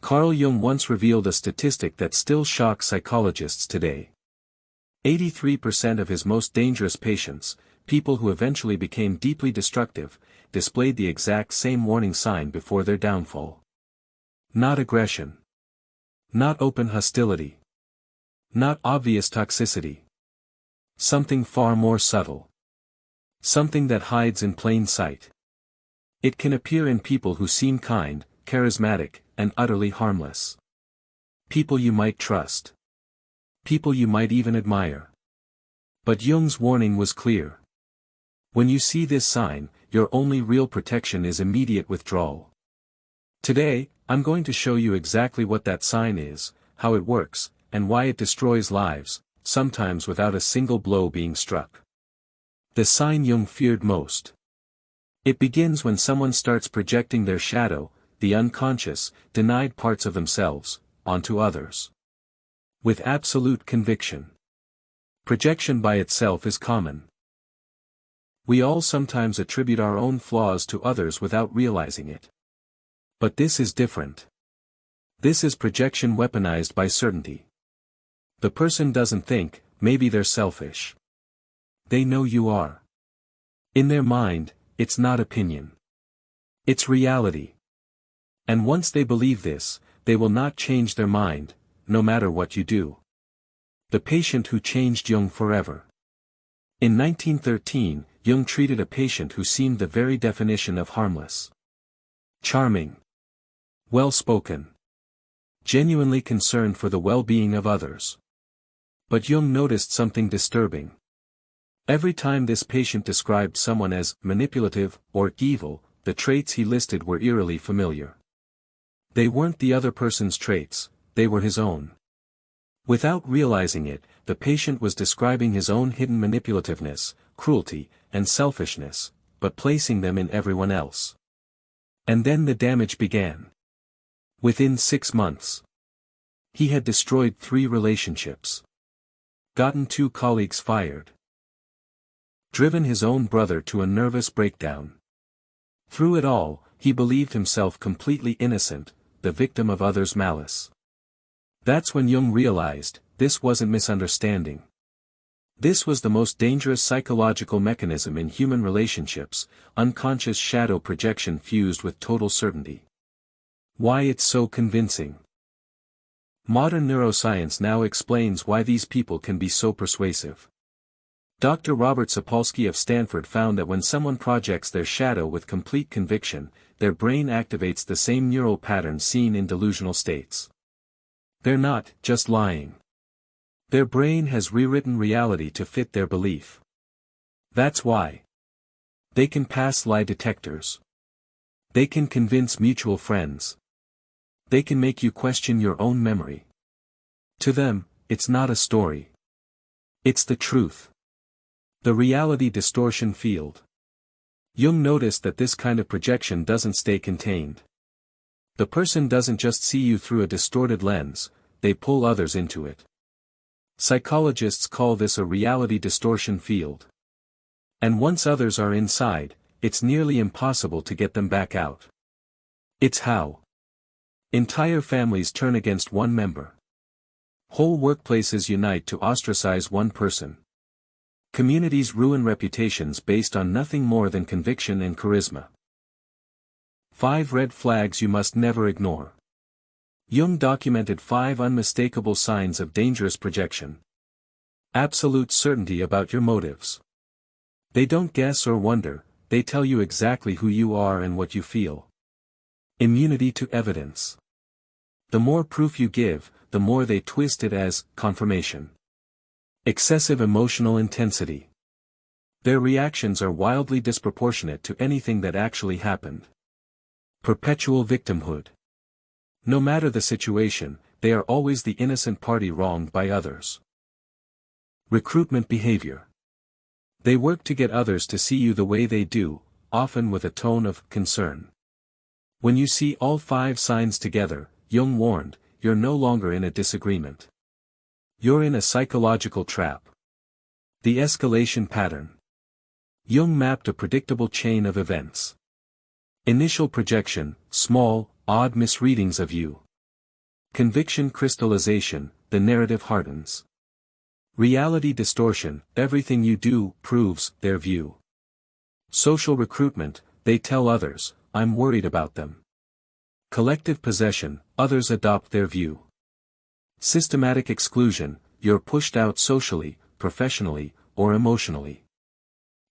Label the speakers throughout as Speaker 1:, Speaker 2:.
Speaker 1: Carl Jung once revealed a statistic that still shocks psychologists today. 83% of his most dangerous patients, people who eventually became deeply destructive, displayed the exact same warning sign before their downfall. Not aggression. Not open hostility. Not obvious toxicity. Something far more subtle. Something that hides in plain sight. It can appear in people who seem kind, charismatic, and utterly harmless. People you might trust. People you might even admire. But Jung's warning was clear. When you see this sign, your only real protection is immediate withdrawal. Today, I'm going to show you exactly what that sign is, how it works, and why it destroys lives, sometimes without a single blow being struck. The sign Jung feared most. It begins when someone starts projecting their shadow, the unconscious, denied parts of themselves, onto others. With absolute conviction. Projection by itself is common. We all sometimes attribute our own flaws to others without realizing it. But this is different. This is projection weaponized by certainty. The person doesn't think, maybe they're selfish. They know you are. In their mind, it's not opinion. It's reality. And once they believe this, they will not change their mind, no matter what you do. The patient who changed Jung forever. In 1913, Jung treated a patient who seemed the very definition of harmless. Charming. Well-spoken. Genuinely concerned for the well-being of others. But Jung noticed something disturbing. Every time this patient described someone as manipulative or evil, the traits he listed were eerily familiar. They weren't the other person's traits, they were his own. Without realizing it, the patient was describing his own hidden manipulativeness, cruelty, and selfishness, but placing them in everyone else. And then the damage began. Within 6 months, he had destroyed 3 relationships. Gotten 2 colleagues fired. Driven his own brother to a nervous breakdown. Through it all, he believed himself completely innocent, the victim of others' malice. That's when Jung realized, this wasn't misunderstanding. This was the most dangerous psychological mechanism in human relationships, unconscious shadow projection fused with total certainty. Why it's so convincing. Modern neuroscience now explains why these people can be so persuasive. Dr. Robert Sapolsky of Stanford found that when someone projects their shadow with complete conviction, their brain activates the same neural patterns seen in delusional states. They're not just lying. Their brain has rewritten reality to fit their belief. That's why. They can pass lie detectors. They can convince mutual friends. They can make you question your own memory. To them, it's not a story. It's the truth. The reality distortion field. Jung noticed that this kind of projection doesn't stay contained. The person doesn't just see you through a distorted lens, they pull others into it. Psychologists call this a reality distortion field. And once others are inside, it's nearly impossible to get them back out. It's how entire families turn against one member. Whole workplaces unite to ostracize one person. Communities ruin reputations based on nothing more than conviction and charisma. 5 red flags you must never ignore. Jung documented 5 unmistakable signs of dangerous projection. Absolute certainty about your motives. They don't guess or wonder, they tell you exactly who you are and what you feel. Immunity to evidence. The more proof you give, the more they twist it as confirmation. Excessive emotional intensity. Their reactions are wildly disproportionate to anything that actually happened. Perpetual victimhood. No matter the situation, they are always the innocent party wronged by others. Recruitment behavior. They work to get others to see you the way they do, often with a tone of concern. When you see all 5 signs together, Jung warned, you're no longer in a disagreement. You're in a psychological trap. The escalation pattern. Jung mapped a predictable chain of events. Initial projection, small, odd misreadings of you. Conviction crystallization, the narrative hardens. Reality distortion, everything you do proves their view. Social recruitment, they tell others, I'm worried about them. Collective possession, others adopt their view. Systematic exclusion, you're pushed out socially, professionally, or emotionally.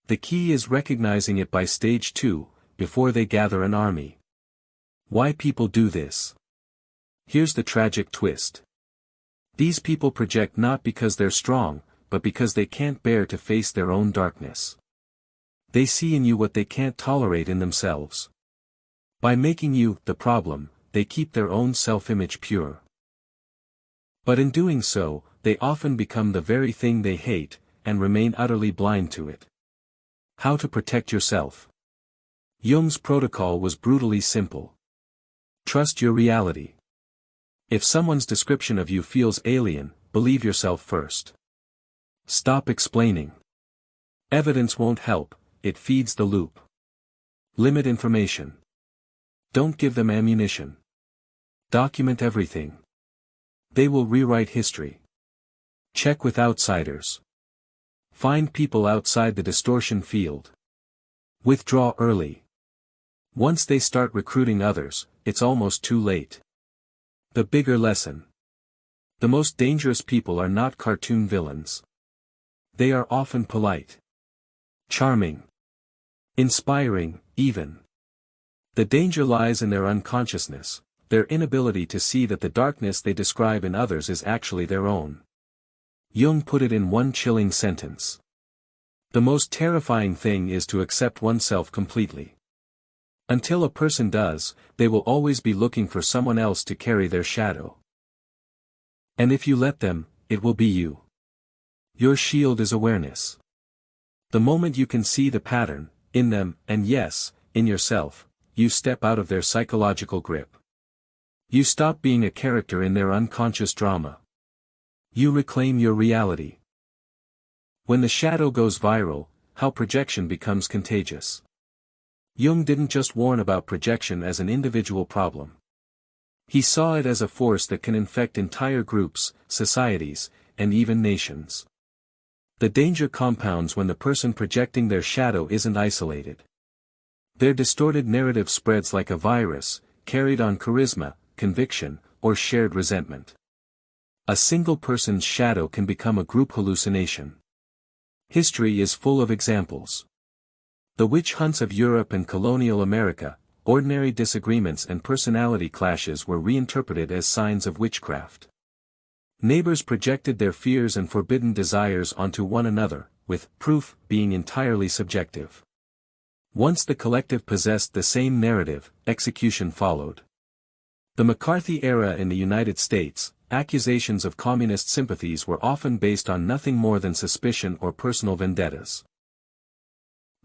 Speaker 1: The key is recognizing it by stage 2, before they gather an army. Why people do this? Here's the tragic twist. These people project not because they're strong, but because they can't bear to face their own darkness. They see in you what they can't tolerate in themselves. By making you the problem, they keep their own self-image pure. But in doing so, they often become the very thing they hate, and remain utterly blind to it. How to protect yourself? Jung's protocol was brutally simple. Trust your reality. If someone's description of you feels alien, believe yourself first. Stop explaining. Evidence won't help, it feeds the loop. Limit information. Don't give them ammunition. Document everything. They will rewrite history. Check with outsiders. Find people outside the distortion field. Withdraw early. Once they start recruiting others, it's almost too late. The bigger lesson. The most dangerous people are not cartoon villains. They are often polite. Charming. Inspiring, even. The danger lies in their unconsciousness, their inability to see that the darkness they describe in others is actually their own. Jung put it in one chilling sentence. The most terrifying thing is to accept oneself completely. Until a person does, they will always be looking for someone else to carry their shadow. And if you let them, it will be you. Your shield is awareness. The moment you can see the pattern, in them, and yes, in yourself, you step out of their psychological grip. You stop being a character in their unconscious drama. You reclaim your reality. When the shadow goes viral, how projection becomes contagious. Jung didn't just warn about projection as an individual problem. He saw it as a force that can infect entire groups, societies, and even nations. The danger compounds when the person projecting their shadow isn't isolated. Their distorted narrative spreads like a virus, carried on charisma, conviction, or shared resentment. A single person's shadow can become a group hallucination. History is full of examples. The witch hunts of Europe and colonial America, ordinary disagreements and personality clashes were reinterpreted as signs of witchcraft. Neighbors projected their fears and forbidden desires onto one another, with proof being entirely subjective. Once the collective possessed the same narrative, execution followed. The McCarthy era in the United States, accusations of communist sympathies were often based on nothing more than suspicion or personal vendettas.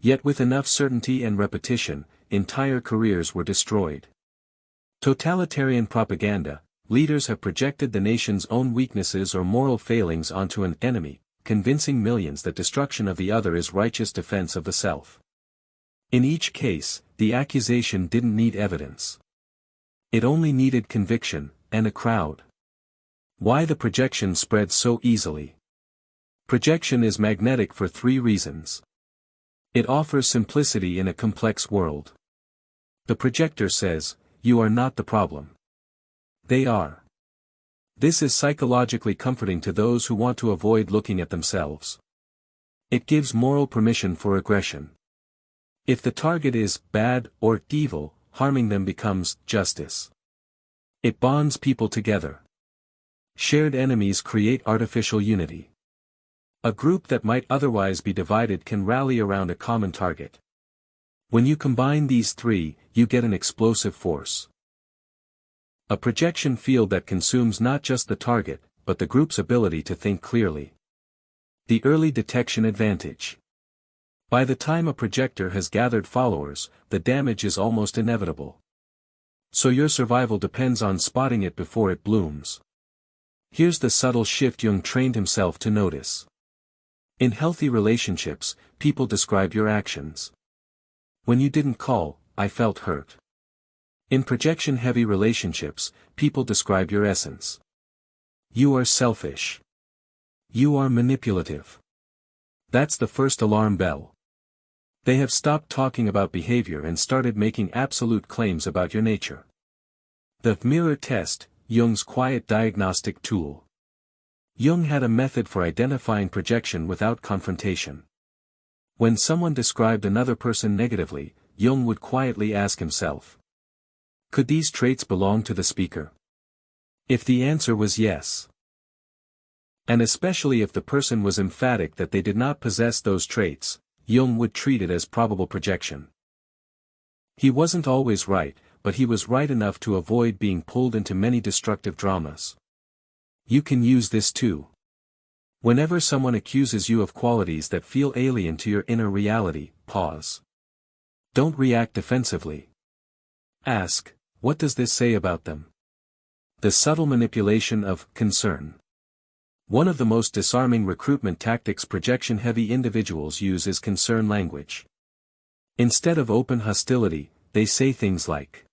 Speaker 1: Yet with enough certainty and repetition, entire careers were destroyed. Totalitarian propaganda, leaders have projected the nation's own weaknesses or moral failings onto an enemy, convincing millions that destruction of the other is righteous defense of the self. In each case, the accusation didn't need evidence. It only needed conviction, and a crowd. Why the projection spread so easily? Projection is magnetic for 3 reasons. It offers simplicity in a complex world. The projector says, you are not the problem. They are. This is psychologically comforting to those who want to avoid looking at themselves. It gives moral permission for aggression. If the target is bad or evil, harming them becomes justice. It bonds people together. Shared enemies create artificial unity. A group that might otherwise be divided can rally around a common target. When you combine these 3, you get an explosive force. A projection field that consumes not just the target, but the group's ability to think clearly. The early detection advantage. By the time a projector has gathered followers, the damage is almost inevitable. So your survival depends on spotting it before it blooms. Here's the subtle shift Jung trained himself to notice. In healthy relationships, people describe your actions. When you didn't call, I felt hurt. In projection-heavy relationships, people describe your essence. You are selfish. You are manipulative. That's the first alarm bell. They have stopped talking about behavior and started making absolute claims about your nature. The mirror test, Jung's quiet diagnostic tool. Jung had a method for identifying projection without confrontation. When someone described another person negatively, Jung would quietly ask himself, could these traits belong to the speaker? If the answer was yes, and especially if the person was emphatic that they did not possess those traits, Jung would treat it as probable projection. He wasn't always right, but he was right enough to avoid being pulled into many destructive dramas. You can use this too. Whenever someone accuses you of qualities that feel alien to your inner reality, pause. Don't react defensively. Ask, what does this say about them? The subtle manipulation of concern. One of the most disarming recruitment tactics projection-heavy individuals use is concern language. Instead of open hostility, they say things like,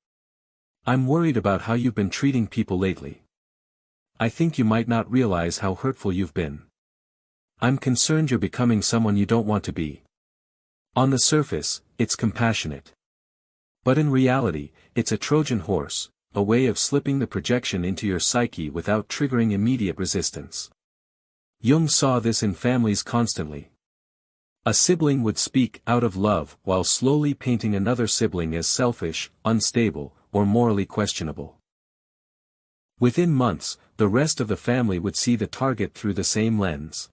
Speaker 1: I'm worried about how you've been treating people lately. I think you might not realize how hurtful you've been. I'm concerned you're becoming someone you don't want to be. On the surface, it's compassionate. But in reality, it's a Trojan horse, a way of slipping the projection into your psyche without triggering immediate resistance. Jung saw this in families constantly. A sibling would speak out of love while slowly painting another sibling as selfish, unstable, or morally questionable. Within months, the rest of the family would see the target through the same lens.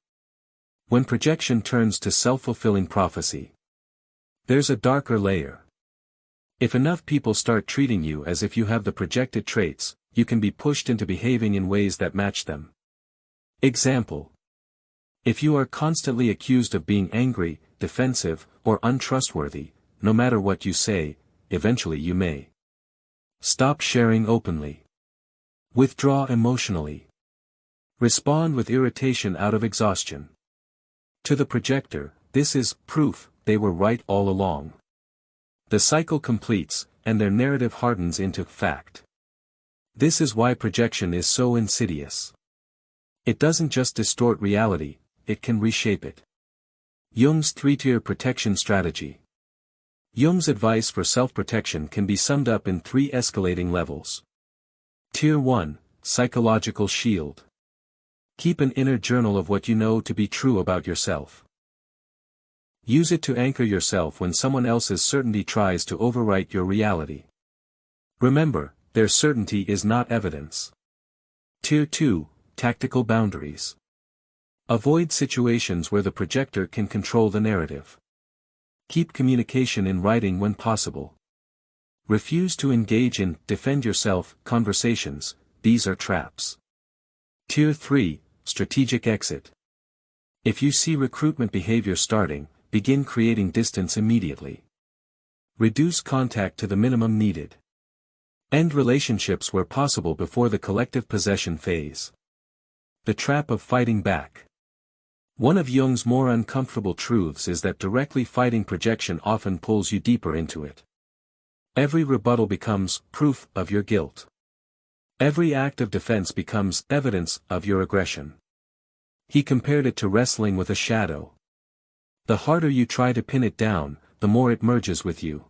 Speaker 1: When projection turns to self-fulfilling prophecy, there's a darker layer. If enough people start treating you as if you have the projected traits, you can be pushed into behaving in ways that match them. Example. If you are constantly accused of being angry, defensive, or untrustworthy, no matter what you say, eventually you may stop sharing openly. Withdraw emotionally. Respond with irritation out of exhaustion. To the projector, this is proof they were right all along. The cycle completes, and their narrative hardens into fact. This is why projection is so insidious. It doesn't just distort reality, it can reshape it. Jung's three-tier protection strategy. Jung's advice for self-protection can be summed up in three escalating levels. Tier 1, Psychological Shield. Keep an inner journal of what you know to be true about yourself. Use it to anchor yourself when someone else's certainty tries to overwrite your reality. Remember, their certainty is not evidence. Tier 2, Tactical Boundaries. Avoid situations where the projector can control the narrative. Keep communication in writing when possible. Refuse to engage in defend yourself conversations, these are traps. Tier 3, Strategic Exit. If you see recruitment behavior starting, begin creating distance immediately. Reduce contact to the minimum needed. End relationships where possible before the collective possession phase. The trap of fighting back. One of Jung's more uncomfortable truths is that directly fighting projection often pulls you deeper into it. Every rebuttal becomes proof of your guilt. Every act of defense becomes evidence of your aggression. He compared it to wrestling with a shadow. The harder you try to pin it down, the more it merges with you.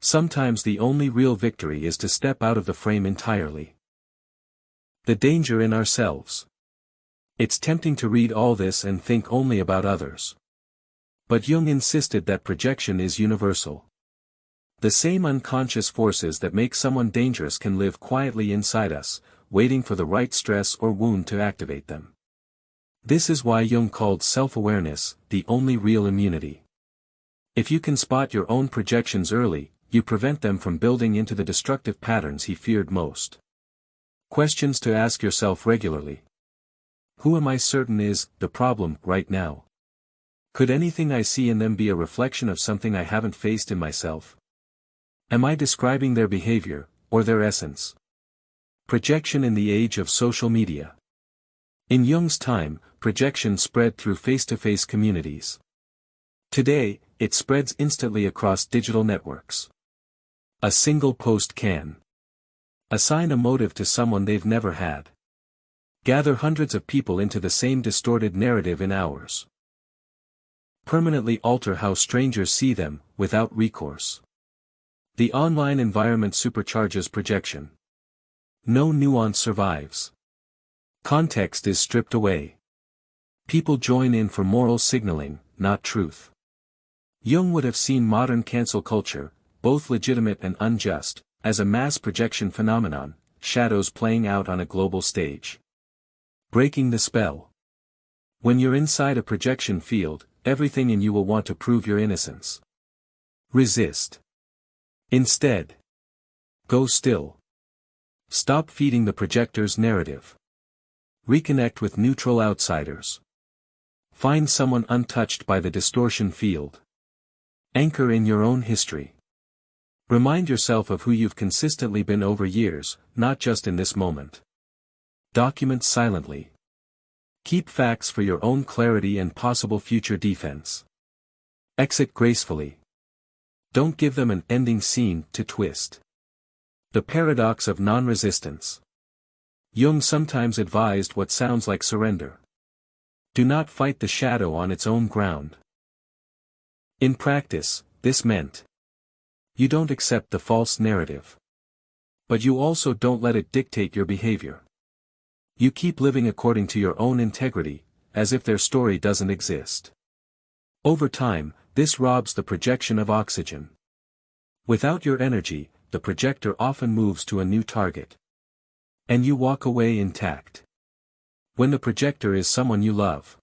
Speaker 1: Sometimes the only real victory is to step out of the frame entirely. The danger in ourselves. It's tempting to read all this and think only about others. But Jung insisted that projection is universal. The same unconscious forces that make someone dangerous can live quietly inside us, waiting for the right stress or wound to activate them. This is why Jung called self-awareness the only real immunity. If you can spot your own projections early, you prevent them from building into the destructive patterns he feared most. Questions to ask yourself regularly. Who am I certain is the problem right now? Could anything I see in them be a reflection of something I haven't faced in myself? Am I describing their behavior, or their essence? Projection in the age of social media. In Jung's time, projection spread through face-to-face communities. Today, it spreads instantly across digital networks. A single post can assign a motive to someone they've never had. Gather hundreds of people into the same distorted narrative in hours. Permanently alter how strangers see them, without recourse. The online environment supercharges projection. No nuance survives. Context is stripped away. People join in for moral signaling, not truth. Jung would have seen modern cancel culture, both legitimate and unjust, as a mass projection phenomenon, shadows playing out on a global stage. Breaking the spell. When you're inside a projection field, everything in you will want to prove your innocence. Resist. Instead, go still. Stop feeding the projector's narrative. Reconnect with neutral outsiders. Find someone untouched by the distortion field. Anchor in your own history. Remind yourself of who you've consistently been over years, not just in this moment. Document silently. Keep facts for your own clarity and possible future defense. Exit gracefully. Don't give them an ending scene to twist. The paradox of non-resistance. Jung sometimes advised what sounds like surrender. Do not fight the shadow on its own ground. In practice, this meant you don't accept the false narrative. But you also don't let it dictate your behavior. You keep living according to your own integrity, as if their story doesn't exist. Over time, this robs the projection of oxygen. Without your energy, the projector often moves to a new target. And you walk away intact. When the projector is someone you love.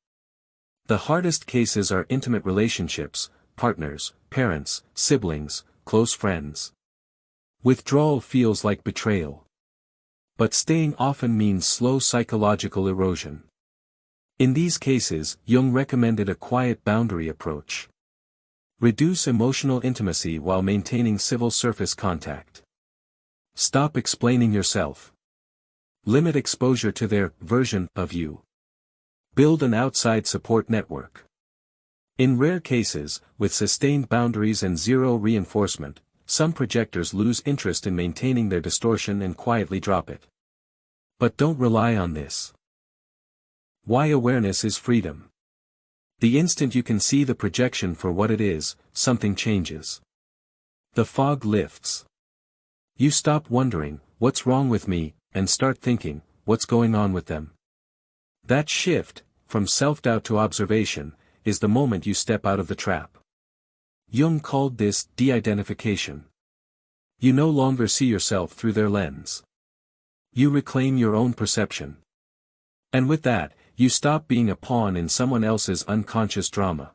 Speaker 1: The hardest cases are intimate relationships, partners, parents, siblings, close friends. Withdrawal feels like betrayal. But staying often means slow psychological erosion. In these cases, Jung recommended a quiet boundary approach. Reduce emotional intimacy while maintaining civil surface contact. Stop explaining yourself. Limit exposure to their version of you. Build an outside support network. In rare cases, with sustained boundaries and zero reinforcement, some projectors lose interest in maintaining their distortion and quietly drop it. But don't rely on this. Why awareness is freedom. The instant you can see the projection for what it is, something changes. The fog lifts. You stop wondering, what's wrong with me, and start thinking, what's going on with them? That shift, from self-doubt to observation, is the moment you step out of the trap. Jung called this de-identification. You no longer see yourself through their lens. You reclaim your own perception. And with that, you stop being a pawn in someone else's unconscious drama.